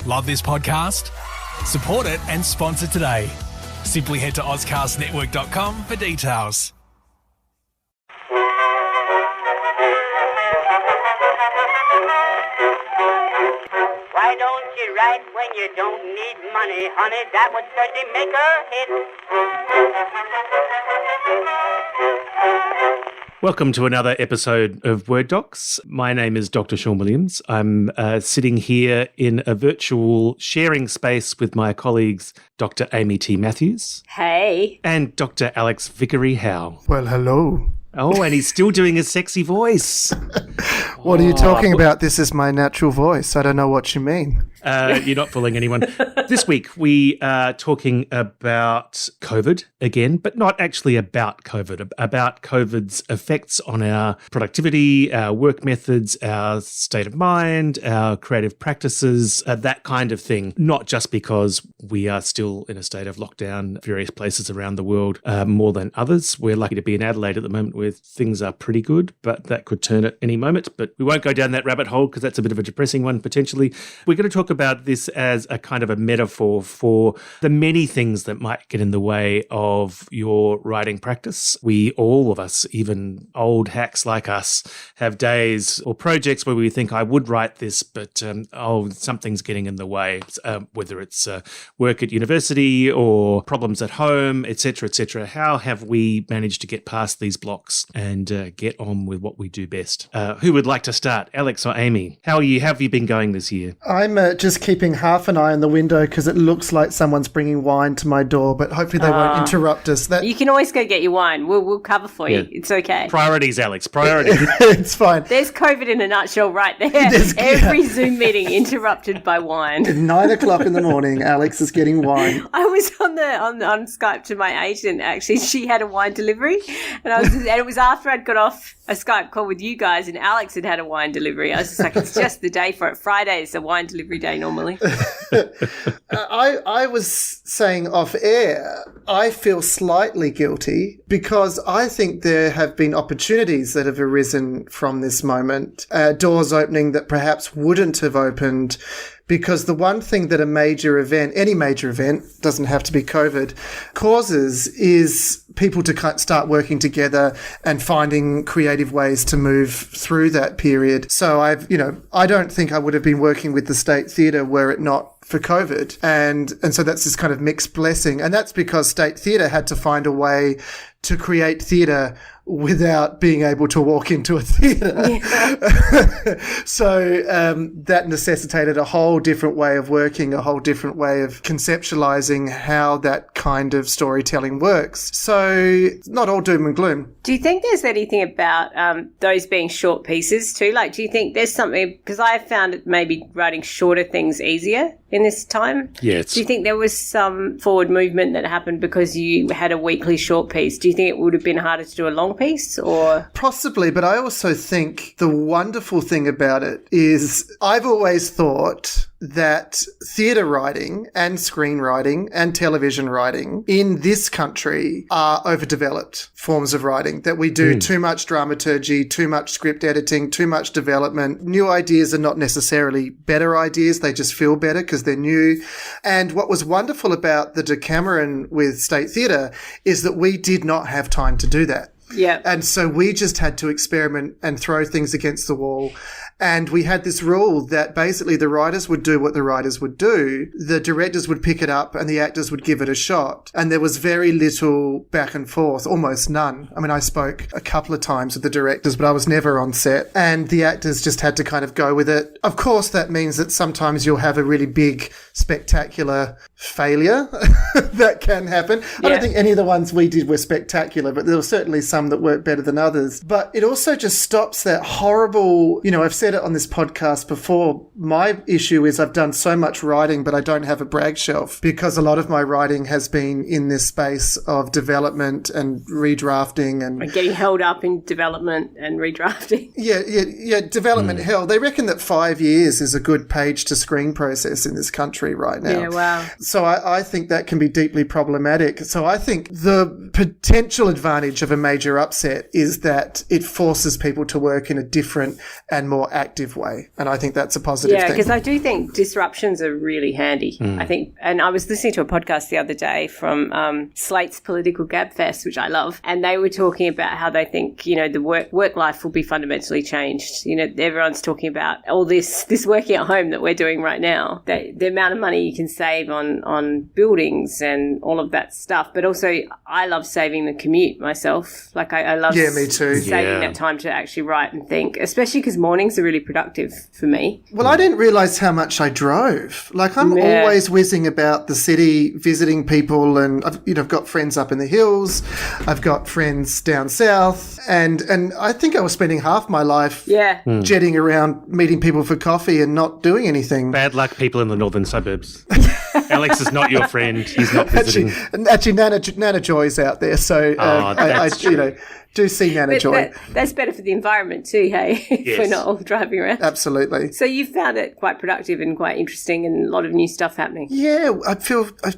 Love this podcast? Support it and sponsor today. Simply head to ozcastnetwork.com for details. Why don't you write when you don't need money, honey? That would certainly make a hit. Welcome to another episode of Word Docs. My name is Dr. Sean Williams. I'm sitting here in a virtual sharing space with my colleagues, Dr. Amy T. Matthews. Hey. And Dr. Alex Vickery Howe. Well, hello. Oh, and he's still doing his sexy voice. What are you talking about? This is my natural voice. I don't know what you mean. You're not fooling anyone. This week, we are talking about COVID again, but not actually about COVID, about COVID's effects on our productivity, our work methods, our state of mind, our creative practices, that kind of thing. Not just because we are still in a state of lockdown, various places around the world more than others. We're lucky to be in Adelaide at the moment where things are pretty good, but that could turn at any moment. But we won't go down that rabbit hole because that's a bit of a depressing one potentially. We're going to talk about this as a kind of a metaphor for the many things that might get in the way of your writing practice. All of us, even old hacks like us, have days or projects where we think, I would write this, but something's getting in the way, whether it's work at university or problems at home, etc., etc. How have we managed to get past these blocks and get on with what we do best? Who would like to start, Alex or Amy? How have you been going this year? I'm just keeping half an eye on the window because it looks like someone's bringing wine to my door, but hopefully they won't interrupt us. You can always go get your wine. We'll cover for you. It's okay. Priorities, Alex. Priorities. It's fine. There's COVID in a nutshell right there. Every Zoom meeting interrupted by wine. At 9 o'clock in the morning, Alex is getting wine. I was on Skype to my agent, actually. She had a wine delivery, and it was after I'd got off a Skype call with you guys, and Alex had a wine delivery. I was just like, it's just the day for it. Friday is a wine delivery day normally. I was saying off air, I feel slightly guilty because I think there have been opportunities that have arisen from this moment, doors opening that perhaps wouldn't have opened. Because the one thing that any major event, doesn't have to be COVID, causes is people to start working together and finding creative ways to move through that period. So I don't think I would have been working with the State Theatre were it not for COVID. And so that's this kind of mixed blessing. And that's because State Theatre had to find a way to create theatre without being able to walk into a theatre. Yeah. So that necessitated a whole different way of working, a whole different way of conceptualising how that kind of storytelling works. So it's not all doom and gloom. Do you think there's anything about those being short pieces too? Like, do you think there's something, because I found it maybe writing shorter things easier in this time? Yes. Do you think there was some forward movement that happened because you had a weekly short piece? Do you think it would have been harder to do a long piece or? Possibly, but I also think the wonderful thing about it is I've always thought that theatre writing and screenwriting and television writing in this country are overdeveloped forms of writing, that we do too much dramaturgy, too much script editing, too much development. New ideas are not necessarily better ideas. They just feel better because they're new. And what was wonderful about the Decameron with State Theatre is that we did not have time to do that. Yeah. And so we just had to experiment and throw things against the wall. And we had this rule that basically the writers would do what the writers would do, the directors would pick it up and the actors would give it a shot. And there was very little back and forth, almost none. I mean, I spoke a couple of times with the directors, but I was never on set. And the actors just had to kind of go with it. Of course, that means that sometimes you'll have a really big, spectacular failure that can happen. Yeah. I don't think any of the ones we did were spectacular, but there were certainly some that worked better than others. But it also just stops that horrible, I've said it on this podcast before, my issue is I've done so much writing, but I don't have a brag shelf because a lot of my writing has been in this space of development and redrafting and getting held up in development and redrafting. Yeah. Development hell. They reckon that 5 years is a good page to screen process in this country right now. Yeah, wow. So I think that can be deeply problematic. So I think the potential advantage of a major upset is that it forces people to work in a different and more active way. And I think that's a positive Yeah, thing. because I do think disruptions are really handy. I think, and I was listening to a podcast the other day from Slate's Political Gabfest, which I love, and they were talking about how they think, you know, the work life will be fundamentally changed. You know, everyone's talking about all this working at home that we're doing right now, the amount of money you can save on buildings and all of that stuff. But also, I love saving the commute myself. Like I love me too. saving that time to actually write and think, especially because mornings are really productive for me. Well, I didn't realise how much I drove. Like, I'm always whizzing about the city, visiting people, and I've got friends up in the hills. I've got friends down south, and I think I was spending half my life jetting around, meeting people for coffee and not doing anything. Bad luck, people in the northern suburbs. Alex is not your friend. He's not visiting. Actually, Nana Joy's out there, so I do see Nana Joy. That's better for the environment too, hey? If we're not all driving around. Absolutely. So you found it quite productive and quite interesting and a lot of new stuff happening. Yeah, I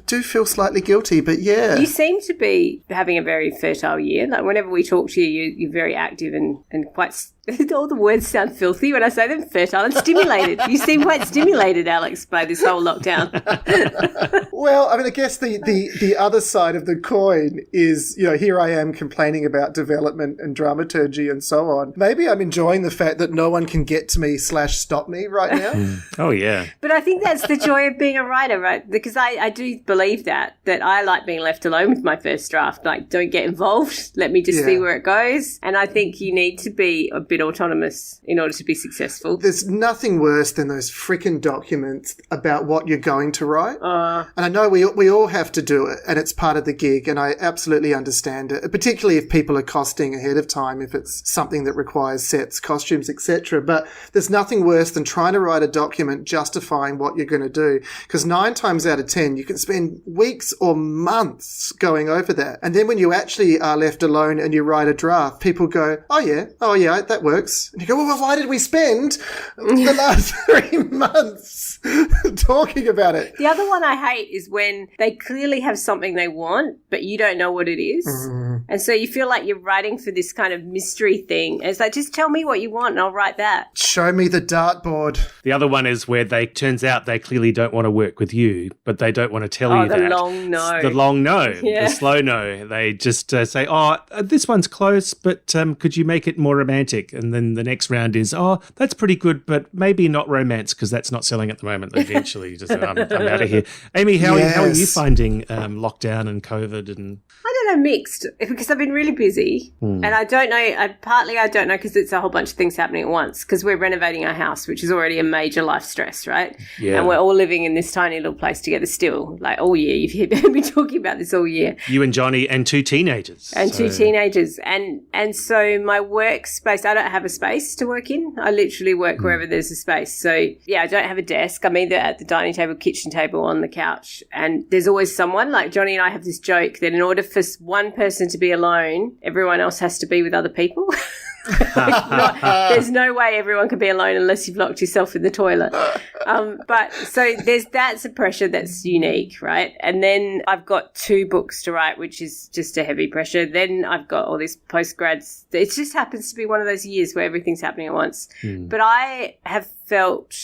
do feel slightly guilty, but yeah. You seem to be having a very fertile year. Like whenever we talk to you, you're very active and quite... all the words sound filthy when I say them. Fertile and stimulated. You seem quite stimulated, Alex, by this whole lockdown. Well, I mean, I guess the other side of the coin is, you know, here I am complaining about development and dramaturgy and so on. Maybe I'm enjoying the fact that no one can get to me / stop me right now. Oh, yeah. But I think that's the joy of being a writer, right? Because I do believe that I like being left alone with my first draft. Like, don't get involved. Let me just see where it goes. And I think you need to be a bit autonomous in order to be successful. There's nothing worse than those freaking documents about what you're going to write. And I know we all have to do it, and it's part of the gig, and I absolutely understand it, particularly if people are costing ahead of time, if it's something that requires sets, costumes, etc. But there's nothing worse than trying to write a document justifying what you're going to do, because 9 times out of 10 you can spend weeks or months going over that, and then when you actually are left alone and you write a draft, people go, oh yeah, that works. And you go, well, why did we spend the last 3 months talking about it? The other one I hate is when they clearly have something they want, but you don't know what it is. And so you feel like you're writing for this kind of mystery thing. And it's like, just tell me what you want and I'll write that. Show me the dartboard. The other one is where turns out they clearly don't want to work with you, but they don't want to tell you that. The long no. The long no. The slow no. They just say, this one's close, but could you make it more romantic? And then the next round is, that's pretty good, but maybe not romance because that's not selling at the moment. Eventually, you just say, I'm out of here. Amy, how are you finding lockdown and COVID? And I don't know, mixed, because I've been really busy and I don't know, I don't know because it's a whole bunch of things happening at once because we're renovating our house, which is already a major life stress, right? Yeah. And we're all living in this tiny little place together still, like all year. You've heard me talking about this all year. You and Johnny and 2 teenagers. And 2 teenagers. And so my workspace, I don't have a space to work in. I literally work wherever there's a space. So, yeah, I don't have a desk. I'm either at the dining table, kitchen table, on the couch. And there's always someone. Like Johnny and I have this joke that in order for one person to be alone, everyone else has to be with other people. There's no way everyone can be alone unless you've locked yourself in the toilet. But so that's a pressure that's unique, right? And then I've got 2 books to write, which is just a heavy pressure. Then I've got all these postgrads. It just happens to be one of those years where everything's happening at once. But I have felt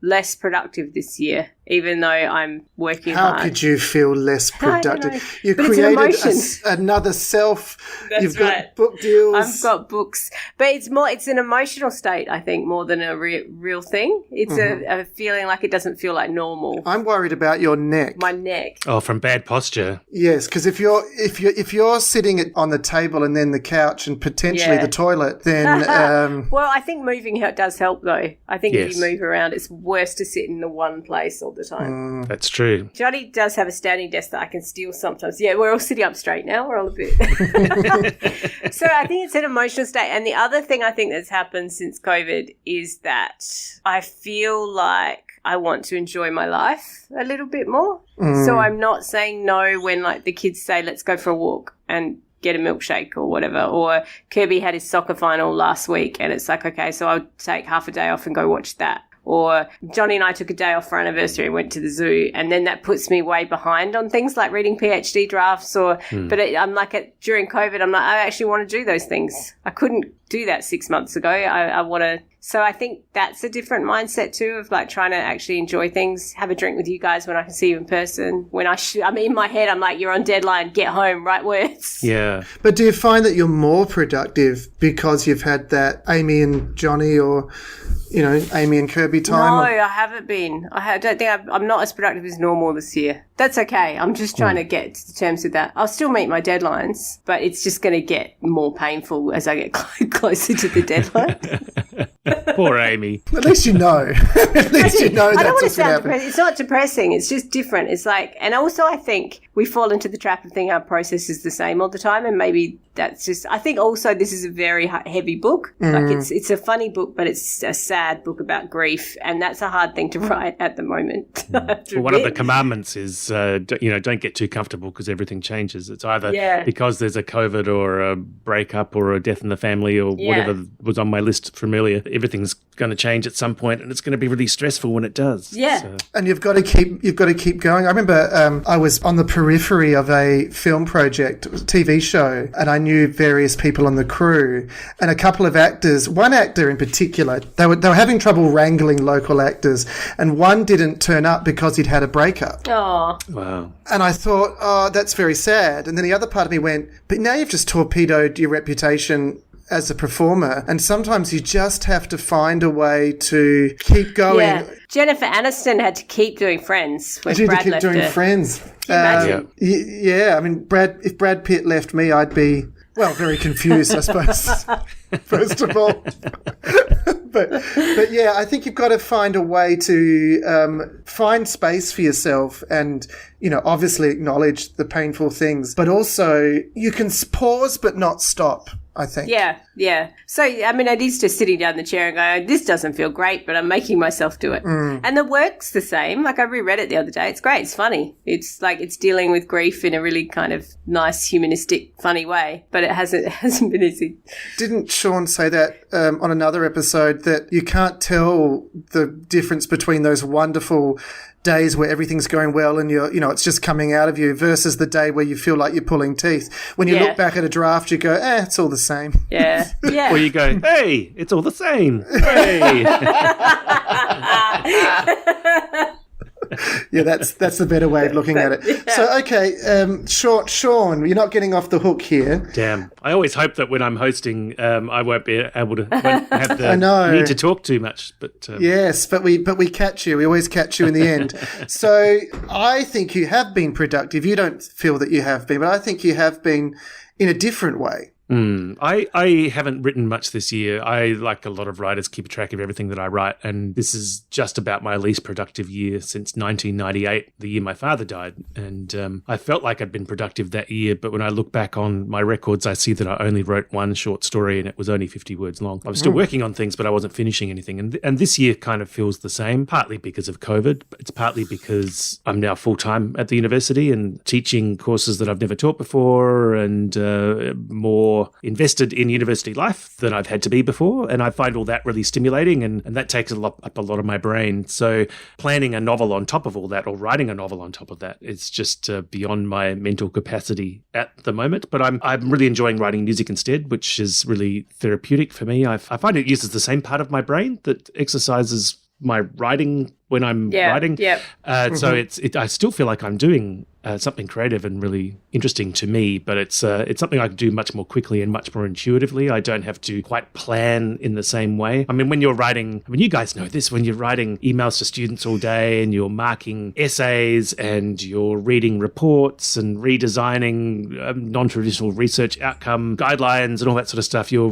less productive this year, even though I'm working hard. How could you feel less productive? You but created another self. That's You've right. got book deals. I've got books. But it's an emotional state, I think, more than a real thing. It's a feeling like it doesn't feel like normal. I'm worried about your neck. My neck. Oh, from bad posture. Yes, because if you're sitting on the table and then the couch and potentially the toilet, then well, I think moving does help though. I think if you move around, it's worse to sit in the one place all the time. That's true. Johnny does have a standing desk that I can steal sometimes. Yeah, we're all sitting up straight now. We're all a bit. So I think it's an emotional state. And the other thing I think that's happened since COVID is that I feel like I want to enjoy my life a little bit more. So I'm not saying no when like the kids say, let's go for a walk and get a milkshake or whatever. Or Kirby had his soccer final last week and it's like, okay, so I'll take half a day off and go watch that. Or Johnny and I took a day off for our anniversary and went to the zoo, and then that puts me way behind on things like reading PhD drafts I'm like, during COVID, I'm like, I actually want to do those things. I couldn't do that 6 months ago. I want to. So I think that's a different mindset too, of like trying to actually enjoy things, have a drink with you guys when I can see you in person. When I'm in my head, I'm like, you're on deadline, get home, write words. Yeah. But do you find that you're more productive because you've had that Amy and Johnny, or, you know, Amy and Kirby time? No, I haven't been. don't think I'm not as productive as normal this year. That's okay. I'm just trying to get to terms with that. I'll still meet my deadlines, but it's just going to get more painful as I get closer to the deadline. Poor Amy. At least you know. At least you know I don't that's want to what's going to sound happen. depressing. It's not depressing. It's just different. It's like, and also I think we fall into the trap of thinking our process is the same all the time, and maybe that's just. I think also this is a very heavy book. Like it's a funny book, but it's a sad book about grief, and that's a hard thing to write at the moment. Well, one of the commandments is, don't get too comfortable because everything changes. It's either because there's a COVID or a breakup or a death in the family or whatever was on my list from earlier. Everything's going to change at some point, and it's going to be really stressful when it does. Yeah. So. And you've got to keep going. I remember I was on the periphery of a film project, it was a TV show, and I knew various people on the crew, and a couple of actors. One actor in particular, they were having trouble wrangling local actors, and one didn't turn up because he'd had a breakup. Oh. Wow. And I thought, oh, that's very sad. And then the other part of me went, but now you've just torpedoed your reputation as a performer, and sometimes you just have to find a way to keep going. Yeah. Jennifer Aniston had to keep doing Friends when Brad left her. Friends. Can you imagine? Yeah, I mean, if Brad Pitt left me, I'd be, well, very confused, I suppose, first of all. But yeah, I think you've got to find a way to find space for yourself and, you know, obviously acknowledge the painful things, but also you can pause but not stop, I think. Yeah. So, I mean, it is just sitting down in the chair and going, this doesn't feel great, but I'm making myself do it. And the work's the same. Like, I reread it the other day. It's great. It's funny. It's like it's dealing with grief in a really kind of nice, humanistic, funny way, but it hasn't been easy. Didn't Sean say that on another episode, that you can't tell the difference between those wonderful days where everything's going well and it's just coming out of you versus the day where you feel like you're pulling teeth. When you look back at a draft, you go, it's all the same. Yeah. Or you go, hey, it's all the same. Hey. Yeah, that's the better way of looking at it. Yeah. So, okay, Sean, you're not getting off the hook here. Damn. I always hope that when I'm hosting, I won't be able to won't have the I know. need to talk too much. But Yes, but we catch you. We always catch you in the end. So I think you have been productive. You don't feel that you have been, but I think you have been in a different way. I haven't written much this year. I, like a lot of writers, keep track of everything that I write, and this is just about my least productive year since 1998, the year my father died. And I felt like I'd been productive that year, but when I look back on my records, I see that I only wrote one short story and it was only 50 words long. I was still working on things, but I wasn't finishing anything. And this year kind of feels the same, partly because of COVID, but it's partly because I'm now full-time at the university and teaching courses that I've never taught before and more invested in university life than I've had to be before, and I find all that really stimulating, and that takes up a lot of my brain. So planning a novel on top of all that, or writing a novel on top of that, it's just beyond my mental capacity at the moment. But I'm really enjoying writing music instead, which is really therapeutic for me. I find it uses the same part of my brain that exercises my writing when I'm writing. So I still feel like I'm doing something creative and really interesting to me, but it's something I can do much more quickly and much more intuitively. I don't have to quite plan in the same way. I mean, when you're writing, I mean, you guys know this, when you're writing emails to students all day and you're marking essays and you're reading reports and redesigning non-traditional research outcome guidelines and all that sort of stuff, your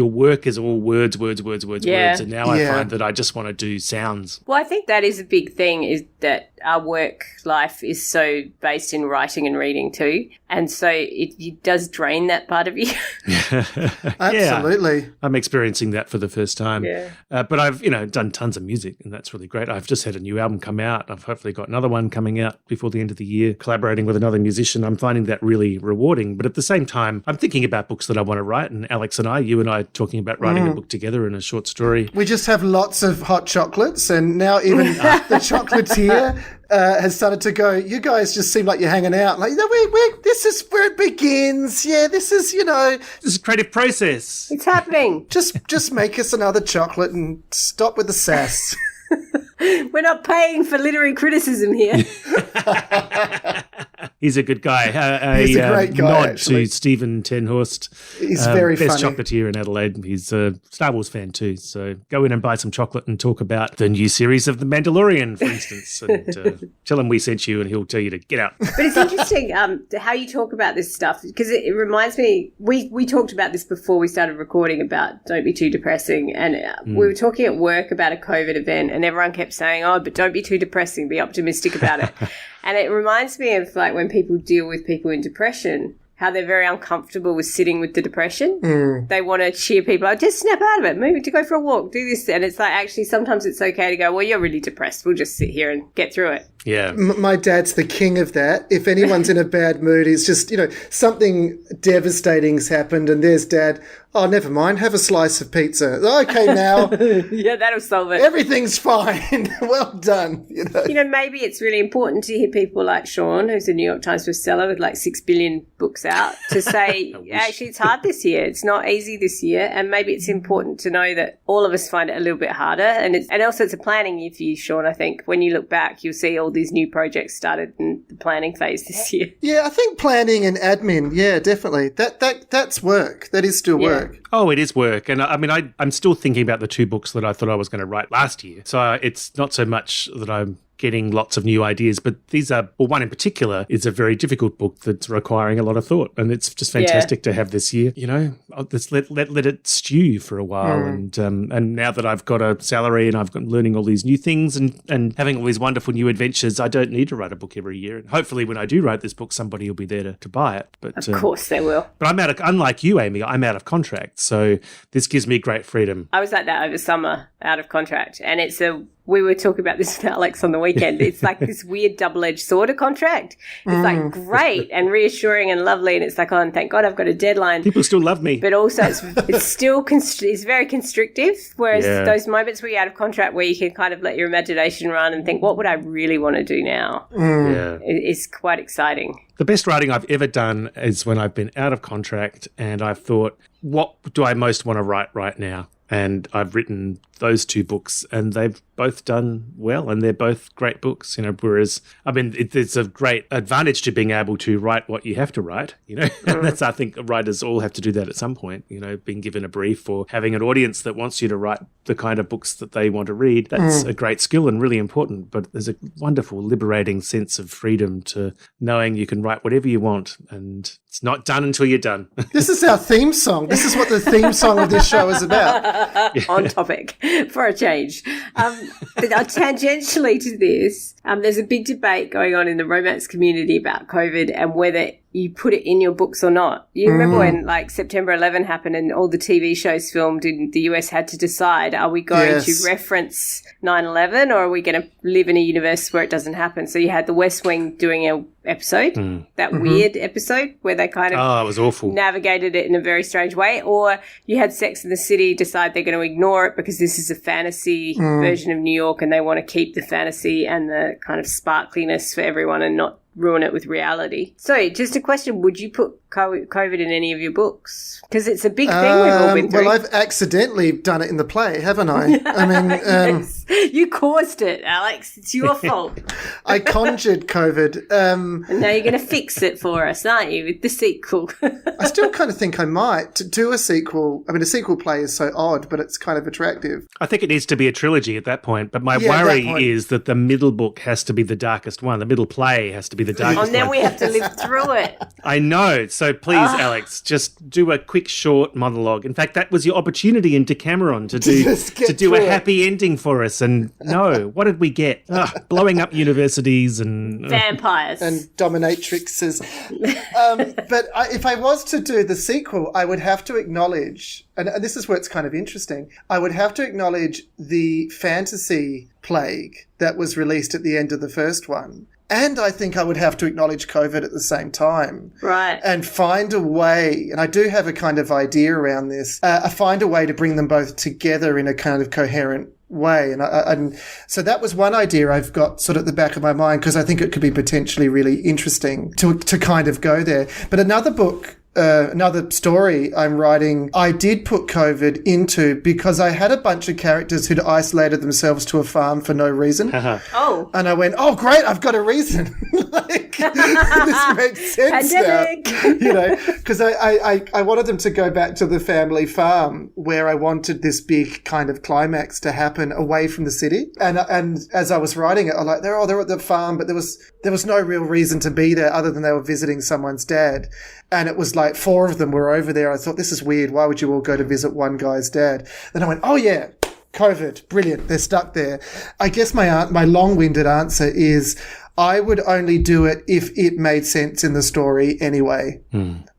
work is all words. And now I find that I just want to do sounds. Well, I think that that is a big thing, is that our work life is so based in writing and reading too. And so it does drain that part of you. Absolutely. Yeah, I'm experiencing that for the first time. Yeah. But I've, done tons of music, and that's really great. I've just had a new album come out. I've hopefully got another one coming out before the end of the year, collaborating with another musician. I'm finding that really rewarding. But at the same time, I'm thinking about books that I want to write. And Alex and you and I talking about writing a book together in a short story. We just have lots of hot chocolates, and now even the chocolatier has started to go, you guys just seem like you're hanging out. Like, this is where it begins. Yeah, this is, This is a creative process. It's happening. just make us another chocolate and stop with the sass. We're not paying for literary criticism here. He's a good guy. He's a great guy, nod actually. to Stephen Tenhurst. He's very best funny. chocolatier in Adelaide. He's a Star Wars fan too. So go in and buy some chocolate and talk about the new series of The Mandalorian, for instance. And tell him we sent you and he'll tell you to get out. But it's interesting how you talk about this stuff, because it reminds me, we talked about this before we started recording about don't be too depressing. And we were talking at work about a COVID event, and everyone kept saying, oh, but don't be too depressing, be optimistic about it. And it reminds me of like when people deal with people in depression, how they're very uncomfortable with sitting with the depression. They want to cheer people up, just snap out of it, move to go for a walk, do this. And it's like, actually, sometimes it's okay to go, well, you're really depressed. We'll just sit here and get through it. Yeah. My dad's the king of that. If anyone's in a bad mood, he's just, something devastating's happened and there's Dad. Oh, never mind. Have a slice of pizza. Okay, now. Yeah, that'll solve it. Everything's fine. Well done. Maybe it's really important to hear people like Sean, who's a New York Times bestseller with like 6 billion books out, to say, actually, it's hard this year. It's not easy this year. And maybe it's important to know that all of us find it a little bit harder. And also it's a planning year for you, Sean. I think when you look back, you'll see all these new projects started in the planning phase this year. Yeah, I think planning and admin, yeah, definitely. That's work. That is still work. Oh, it is work. And I mean, I'm still thinking about the 2 books that I thought I was going to write last year. So it's not so much that I'm getting lots of new ideas, but these are, well, one in particular is a very difficult book that's requiring a lot of thought. And it's just fantastic to have this year, I'll just let it stew for a while. And now that I've got a salary and I've got learning all these new things and having all these wonderful new adventures, I don't need to write a book every year. And hopefully when I do write this book, somebody will be there to buy it. But of course they will. But unlike you, Amy, I'm out of contract. So this gives me great freedom. I was like that over summer, out of contract. And we were talking about this with Alex on the weekend. It's like this weird double-edged sword of contract. It's like great and reassuring and lovely. And it's like, oh, and thank God I've got a deadline. People still love me. But also it's still it's very constrictive. Whereas those moments where you're out of contract, where you can kind of let your imagination run and think, what would I really want to do now? It's quite exciting. The best writing I've ever done is when I've been out of contract and I've thought, what do I most want to write right now? And I've written those 2 books and they've both done well and they're both great books, whereas, I mean, it's a great advantage to being able to write what you have to write, and that's, I think writers all have to do that at some point, being given a brief or having an audience that wants you to write the kind of books that they want to read. That's a great skill and really important, but there's a wonderful liberating sense of freedom to knowing you can write whatever you want and it's not done until you're done. This is our theme song. This is what the theme song of this show is about. On topic for a change. Tangentially to this, there's a big debate going on in the romance community about COVID and whether you put it in your books or not. You remember when like September 11 happened and all the TV shows filmed in the US had to decide, are we going to reference 9/11 or are we going to live in a universe where it doesn't happen? So you had the West Wing doing a episode, that weird episode where they kind of it was awful. Navigated it in a very strange way, or you had Sex and the City decide they're going to ignore it because this is a fantasy version of New York and they want to keep the fantasy and the kind of sparkliness for everyone and not ruin it with reality. So just a question, would you put COVID in any of your books? Because it's a big thing we've all been through. Well, I've accidentally done it in the play, haven't I? I mean... yes. You caused it, Alex. It's your fault. I conjured COVID. And now you're going to fix it for us, aren't you, with the sequel? I still kind of think I might do a sequel. I mean, a sequel play is so odd, but it's kind of attractive. I think it needs to be a trilogy at that point, but my worry is that the middle book has to be the darkest one. The middle play has to be the darkest one. And then we have to live through it. I know. It's So please, Alex, just do a quick, short monologue. In fact, that was your opportunity in Decameron to do a happy ending for us. And no, what did we get? Blowing up universities and vampires and dominatrixes. But if I was to do the sequel, I would have to acknowledge, and this is where it's kind of interesting, I would have to acknowledge the fantasy plague that was released at the end of the first one. And I think I would have to acknowledge COVID at the same time. Right. And find a way, and I do have a kind of idea around this, find a way to bring them both together in a kind of coherent way. And so that was one idea I've got sort of at the back of my mind, because I think it could be potentially really interesting to kind of go there. But another book, another story I'm writing, I did put COVID into because I had a bunch of characters who'd isolated themselves to a farm for no reason. Oh. And I went, oh, great, I've got a reason. Like, this makes sense Pandemic. now. You know, because I wanted them to go back to the family farm where I wanted this big kind of climax to happen away from the city. And as I was writing it, I'm like, they're at the farm, but there was no real reason to be there other than they were visiting someone's dad. And it was like 4 of them were over there. I thought, this is weird. Why would you all go to visit one guy's dad? Then I went, oh, yeah, COVID. Brilliant. They're stuck there. I guess my long-winded answer is I would only do it if it made sense in the story anyway.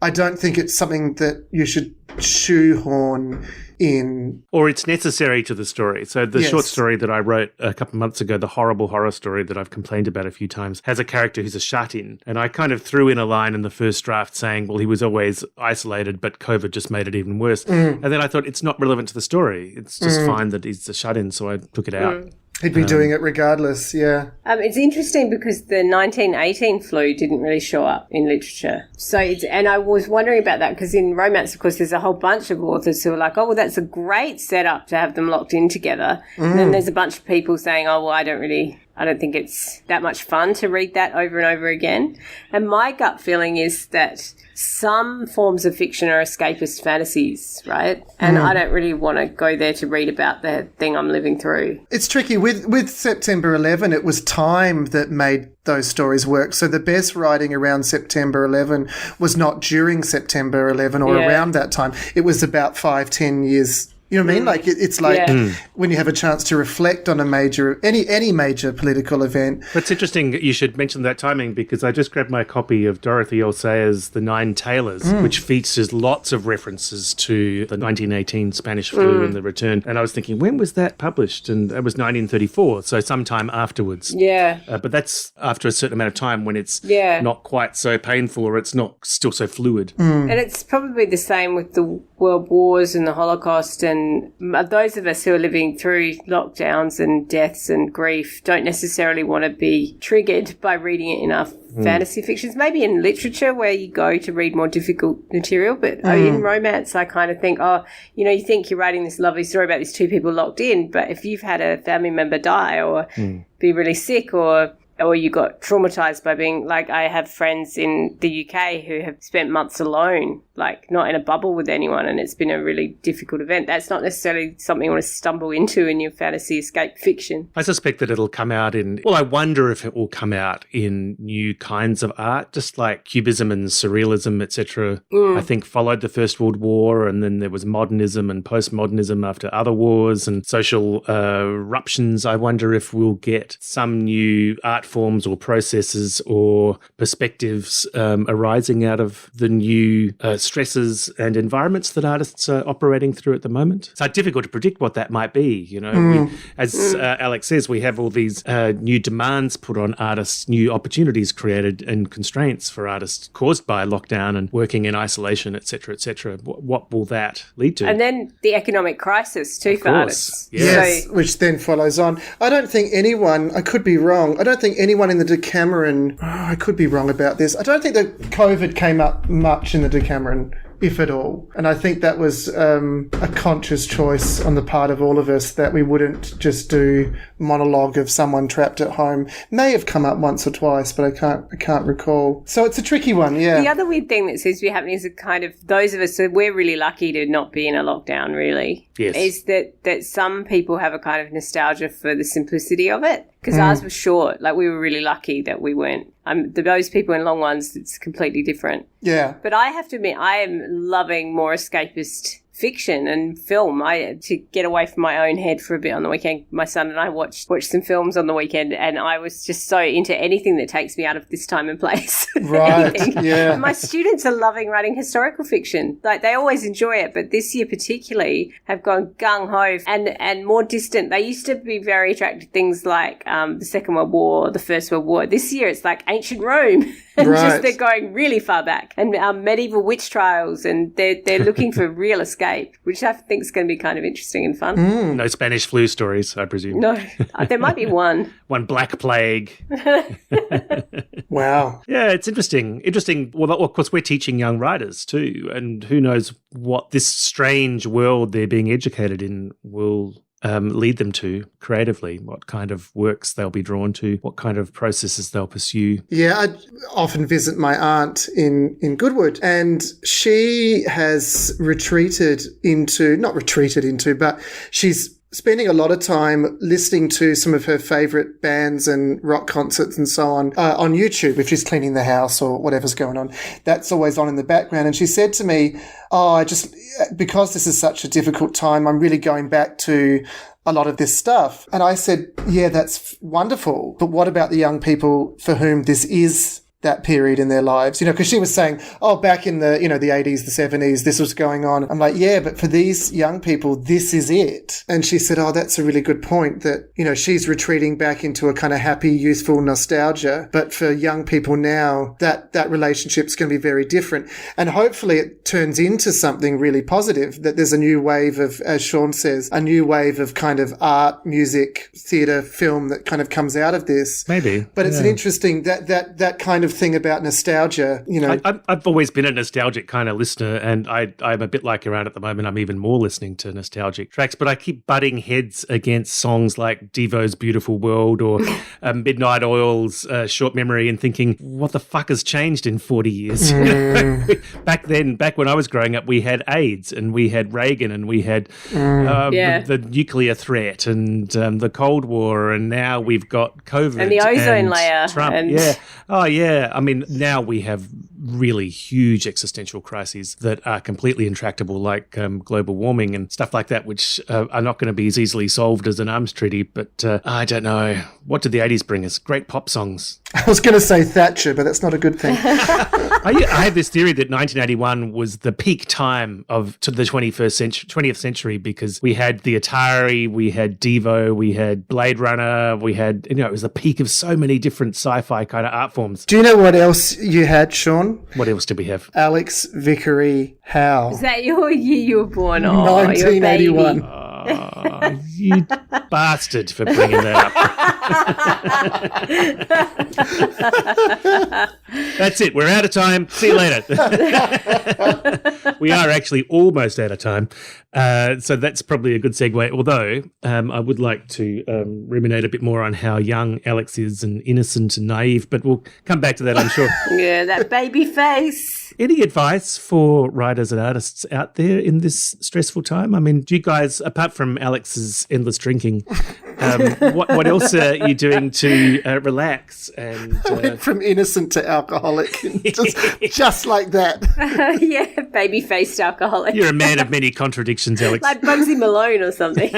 I don't think it's something that you should shoehorn in. Or it's necessary to the story. So the Yes. short story that I wrote a couple of months ago, the horrible horror story that I've complained about a few times, has a character who's a shut-in. And I kind of threw in a line in the first draft saying, well, he was always isolated, but COVID just made it even worse. And then I thought, it's not relevant to the story. It's just fine that he's a shut-in, so I took it out. He'd be doing it regardless, yeah. It's interesting because the 1918 flu didn't really show up in literature. So, and I was wondering about that because in romance, of course, there's a whole bunch of authors who are like, oh, well, that's a great setup to have them locked in together. And then there's a bunch of people saying, oh, well, I don't think it's that much fun to read that over and over again. And my gut feeling is that some forms of fiction are escapist fantasies, right? And I don't really want to go there to read about the thing I'm living through. It's tricky. With September 11, it was time that made those stories work. So the best writing around September 11 was not during September 11 or around that time. It was about 5-10 years. You know what I mean? Like it's like when you have a chance to reflect on any major political event. But it's interesting you should mention that timing because I just grabbed my copy of Dorothy L. Sayers' The Nine Tailors, which features lots of references to the 1918 Spanish flu and the return. And I was thinking, when was that published? And that was 1934, so sometime afterwards. Yeah. But that's after a certain amount of time when it's not quite so painful or it's not still so fluid. And it's probably the same with the World Wars and the Holocaust, and those of us who are living through lockdowns and deaths and grief don't necessarily want to be triggered by reading it in our fantasy fictions. Maybe in literature where you go to read more difficult material, but in romance I kind of think, you think you're writing this lovely story about these 2 people locked in, but if you've had a family member die or be really sick or you got traumatized by being, like, I have friends in the UK who have spent months alone, like not in a bubble with anyone, and it's been a really difficult event. That's not necessarily something you want to stumble into in your fantasy escape fiction. I suspect that it'll come out I wonder if it will come out in new kinds of art, just like Cubism and Surrealism, etc. I think followed the First World War, and then there was modernism and postmodernism after other wars and social eruptions. I wonder if we'll get some new art forms or processes or perspectives arising out of the new stresses and environments that artists are operating through at the moment. It's difficult to predict what that might be. As Alex says, we have all these new demands put on artists, new opportunities created and constraints for artists caused by lockdown and working in isolation, etc., etc. What will that lead to? And then the economic crisis too for artists. Yes, which then follows on. I don't think anyone, I could be wrong, I don't think anyone in the Decameron, I could be wrong about this, I don't think that COVID came up much in the Decameron, if at all. And I think that was a conscious choice on the part of all of us that we wouldn't just do monologue of someone trapped at home. May have come up once or twice, but I can't recall. So it's a tricky one, yeah. The other weird thing that seems to be happening is kind of those of us, so we're really lucky to not be in a lockdown, really. Yes. Is that some people have a kind of nostalgia for the simplicity of it. Because ours was short. Like, we were really lucky that we weren't Those people in long ones, it's completely different. Yeah. But I have to admit, I am loving more escapist fiction and film. To get away from my own head for a bit on the weekend. My son and I watched some films on the weekend, and I was just so into anything that takes me out of this time and place. Right. Yeah. My students are loving writing historical fiction. Like, they always enjoy it, but this year particularly have gone gung-ho and more distant. They used to be very attracted to things like the Second World War, the First World War. This year it's like ancient Rome. And Right. they're going really far back, and medieval witch trials, and they're looking for real escape, which I think is going to be kind of interesting and fun. No Spanish flu stories, I presume. No, there might be one. One Black Plague. Wow. Yeah, it's interesting. Well, of course, we're teaching young writers too, and who knows what this strange world they're being educated in will lead them to creatively, what kind of works they'll be drawn to, what kind of processes they'll pursue. Yeah, I often visit my aunt in Goodwood, and she has not retreated into, but she's spending a lot of time listening to some of her favorite bands and rock concerts and so on YouTube. If she's cleaning the house or whatever's going on, that's always on in the background. And she said to me, because this is such a difficult time, I'm really going back to a lot of this stuff. And I said, yeah, that's wonderful. But what about the young people for whom this is that period in their lives? Because she was saying, back in the 80s, the 70s, this was going on. I'm like, yeah, but for these young people, this is it. And she said, that's a really good point, that, she's retreating back into a kind of happy, youthful nostalgia. But for young people now, that relationship's going to be very different. And hopefully it turns into something really positive, that there's a new wave of, as Sean says, a new wave of kind of art, music, theatre, film that kind of comes out of this. Maybe. But it's an interesting, that kind of thing about nostalgia, I've always been a nostalgic kind of listener, and I'm a bit like around at the moment. I'm even more listening to nostalgic tracks, but I keep butting heads against songs like Devo's Beautiful World or Midnight Oil's Short Memory, and thinking, what the fuck has changed in 40 years? Back when I was growing up, we had AIDS and we had Reagan and we had the nuclear threat and the Cold War, and now we've got COVID and the ozone layer. Trump. Yeah. Oh, yeah. I mean, now we have really huge existential crises that are completely intractable, like global warming and stuff like that, which are not going to be as easily solved as an arms treaty. But I don't know. What did the 80s bring us? Great pop songs. I was going to say Thatcher, but that's not a good thing. I have this theory that 1981 was the peak time to the 20th century, because we had the Atari, we had Devo, we had Blade Runner, we had, it was the peak of so many different sci-fi kind of art forms. Do you know what else you had, Sean? What else did we have? Alex Vickery Howe. Is that your year you were born? 1981. You bastard for bringing that up. That's it. We're out of time. See you later. We are actually almost out of time. So that's probably a good segue. Although I would like to ruminate a bit more on how young Alex is and innocent and naive, but we'll come back to that, I'm sure. Yeah, that baby face. Any advice for writers and artists out there in this stressful time? I mean, do you guys, apart from Alex's endless drinking, what else are you doing to relax? And went from innocent to alcoholic, just like that. Yeah, baby-faced alcoholic. You're a man of many contradictions, Alex. Like Bugsy Malone or something.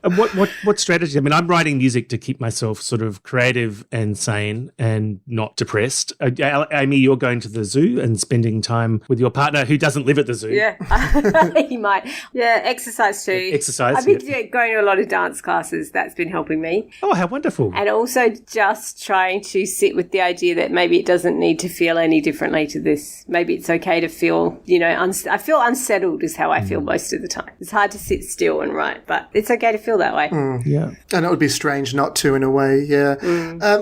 What strategy? I mean, I'm writing music to keep myself sort of creative and sane and not depressed. Amy, you're going to the zoo and spending time with your partner who doesn't live at the zoo. Yeah, he might. Yeah, exercise too. Exercise. I've been going to a lot of dance classes. That's been helping me. Oh, how wonderful. And also just trying to sit with the idea that maybe it doesn't need to feel any differently to this. Maybe it's okay to feel, I feel unsettled is how I feel most of the time. It's hard to sit still and write, but it's okay to feel that way. Yeah. And it would be strange not to, in a way, yeah.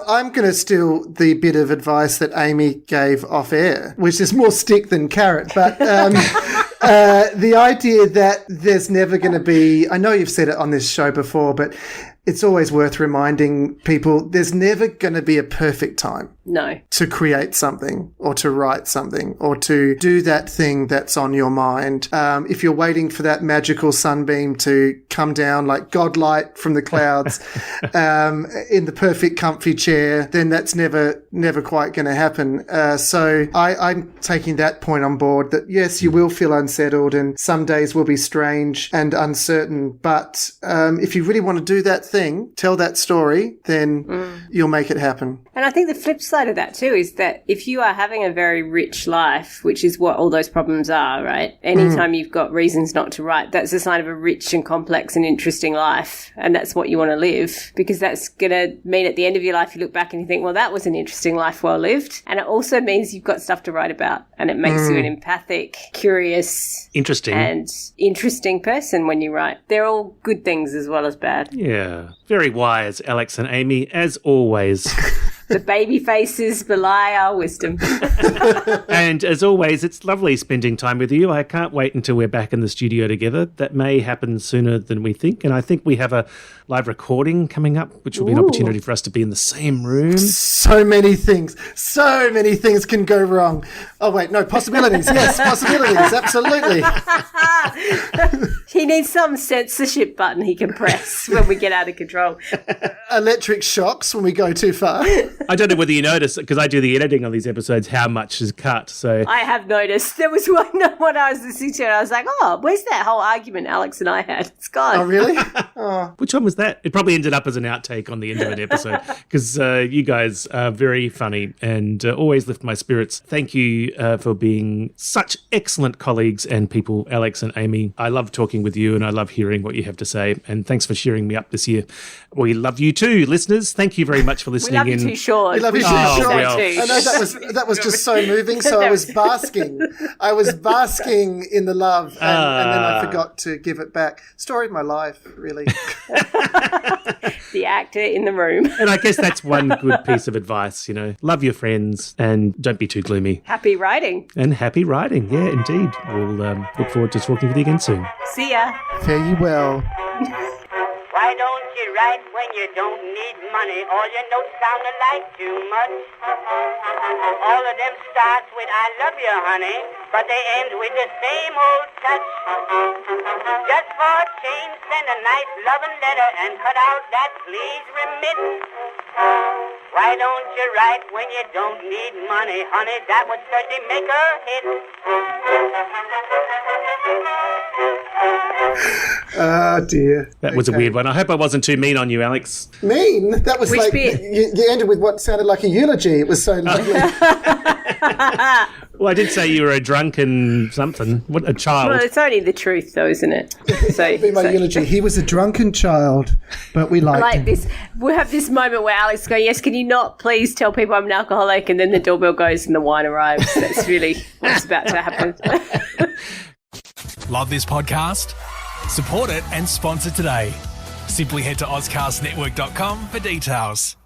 I'm going to steal the bit of advice that Amy gave off air, which is more stick than carrot, but the idea that there's never going to be, I know you've said it on this show before, but it's always worth reminding people there's never going to be a perfect time. No. To create something or to write something or to do that thing that's on your mind. If you're waiting for that magical sunbeam to come down like godlight from the clouds in the perfect comfy chair, then that's never quite going to happen. So I'm taking that point on board that, yes, you will feel unsettled and some days will be strange and uncertain. But if you really want to do that thing, tell that story, then you'll make it happen. And I think the flip side of that too is that if you are having a very rich life, which is what all those problems are, right? Anytime you've got reasons not to write, that's a sign of a rich and complex and interesting life. And that's what you want to live, because that's going to mean at the end of your life, you look back and you think, well, that was an interesting life well lived. And it also means you've got stuff to write about, and it makes you an empathic, curious, interesting person when you write. They're all good things as well as bad. Yeah. Very wise, Alex and Amy, as always. The baby faces belie our wisdom. And as always, it's lovely spending time with you. I can't wait until we're back in the studio together. That may happen sooner than we think. And I think we have a live recording coming up, which will be an opportunity for us to be in the same room. So many things can go wrong. Oh, wait, no, possibilities. Yes, possibilities. Absolutely. He needs some censorship button he can press when we get out of control. Electric shocks when we go too far. I don't know whether you notice, because I do the editing on these episodes, how much is cut. So I have noticed. There was one I was listening to and I was like, oh, where's that whole argument Alex and I had? It's gone. Oh, really? Which one was that? It probably ended up as an outtake on the end of an episode, because you guys are very funny and always lift my spirits. Thank you for being such excellent colleagues and people, Alex and Amy. I love talking with you and I love hearing what you have to say. And thanks for cheering me up this year. We love you too, listeners. Thank you very much for listening in. We love you too, Sean. We love you too, Oh, Sean. well. I know that was just so moving. So I was basking. In the love, and then I forgot to give it back. Story of my life, really. The actor in the room. And I guess that's one good piece of advice, love your friends and don't be too gloomy. Happy writing. And happy writing. Yeah, indeed. We'll look forward to talking with you again soon. See ya. Fare you well. Why don't you write when you don't need money? All your notes sound alike too much. All of them starts with I love you, honey, but they end with the same old touch. Just for a change, send a nice loving letter and cut out that please remit. Why don't you write when you don't need money, honey? That would certainly make a hit. Oh, dear. That was a weird one. I hope I wasn't too mean on you, Alex. Mean? That was Which like, bit? you ended with what sounded like a eulogy. It was so lovely. Well, I did say you were a drunken something. What a child. Well, it's only the truth, though, isn't it? So, Be my eulogy. He was a drunken child, but we liked him. this. We'll have this moment where Alex goes, yes, can you not please tell people I'm an alcoholic? And then the doorbell goes and the wine arrives. That's really what's about to happen. Love this podcast? Support it and sponsor today. Simply head to ozcastnetwork.com for details.